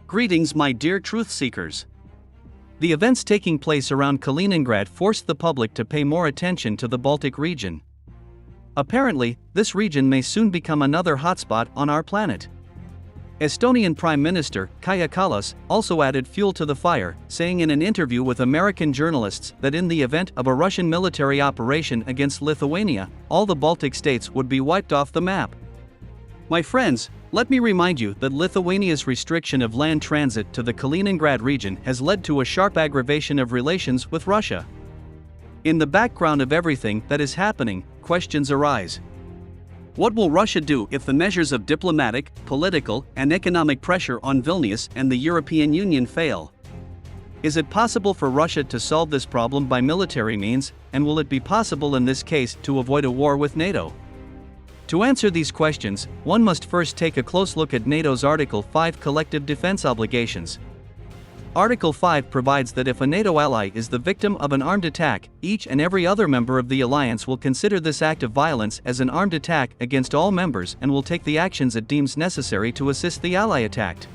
Greetings, my dear truth seekers. The events taking place around Kaliningrad forced the public to pay more attention to the Baltic region. Apparently, this region may soon become another hotspot on our planet. Estonian Prime Minister Kaja Kallas also added fuel to the fire, saying in an interview with American journalists that in the event of a Russian military operation against Lithuania, all the Baltic states would be wiped off the map. My friends, let me remind you that Lithuania's restriction of land transit to the Kaliningrad region has led to a sharp aggravation of relations with Russia. In the background of everything that is happening, questions arise. What will Russia do if the measures of diplomatic, political, and economic pressure on Vilnius and the European Union fail? Is it possible for Russia to solve this problem by military means, and will it be possible in this case to avoid a war with NATO? To answer these questions, one must first take a close look at NATO's Article 5 collective defense obligations. Article 5 provides that if a NATO ally is the victim of an armed attack, each and every other member of the alliance will consider this act of violence as an armed attack against all members and will take the actions it deems necessary to assist the ally attacked.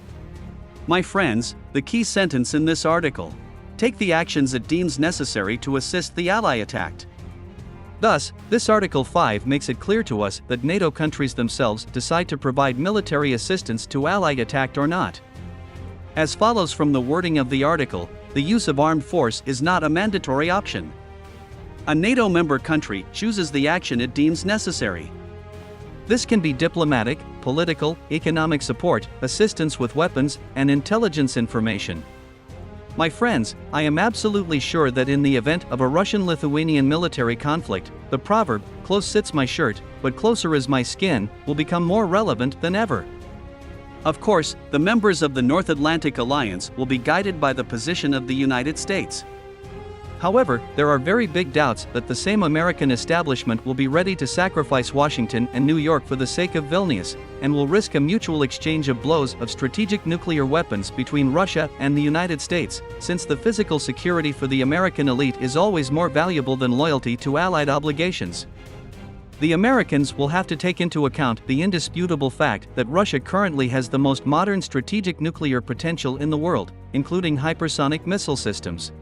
My friends, the key sentence in this article: take the actions it deems necessary to assist the ally attacked. Thus, this Article 5 makes it clear to us that NATO countries themselves decide to provide military assistance to ally attacked or not. As follows from the wording of the article, the use of armed force is not a mandatory option. A NATO member country chooses the action it deems necessary. This can be diplomatic, political, economic support, assistance with weapons, and intelligence information. My friends, I am absolutely sure that in the event of a Russian-Lithuanian military conflict, the proverb, "close sits my shirt, but closer is my skin," will become more relevant than ever. Of course, the members of the North Atlantic Alliance will be guided by the position of the United States. However, there are very big doubts that the same American establishment will be ready to sacrifice Washington and New York for the sake of Vilnius, and will risk a mutual exchange of blows of strategic nuclear weapons between Russia and the United States, since the physical security for the American elite is always more valuable than loyalty to allied obligations. The Americans will have to take into account the indisputable fact that Russia currently has the most modern strategic nuclear potential in the world, including hypersonic missile systems.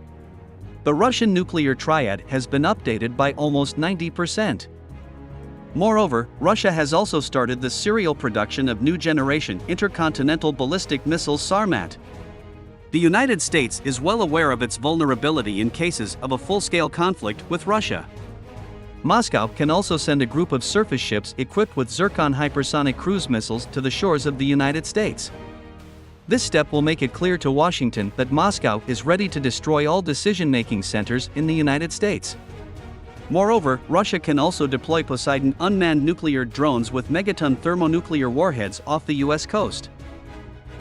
The Russian nuclear triad has been updated by almost 90%. Moreover, Russia has also started the serial production of new generation intercontinental ballistic missiles Sarmat. The United States is well aware of its vulnerability in cases of a full-scale conflict with Russia. Moscow can also send a group of surface ships equipped with Zircon hypersonic cruise missiles to the shores of the United States. This step will make it clear to Washington that Moscow is ready to destroy all decision-making centers in the United States. Moreover, Russia can also deploy Poseidon unmanned nuclear drones with megaton thermonuclear warheads off the US coast.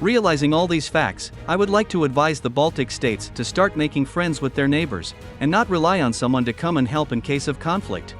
Realizing all these facts, I would like to advise the Baltic states to start making friends with their neighbors, and not rely on someone to come and help in case of conflict.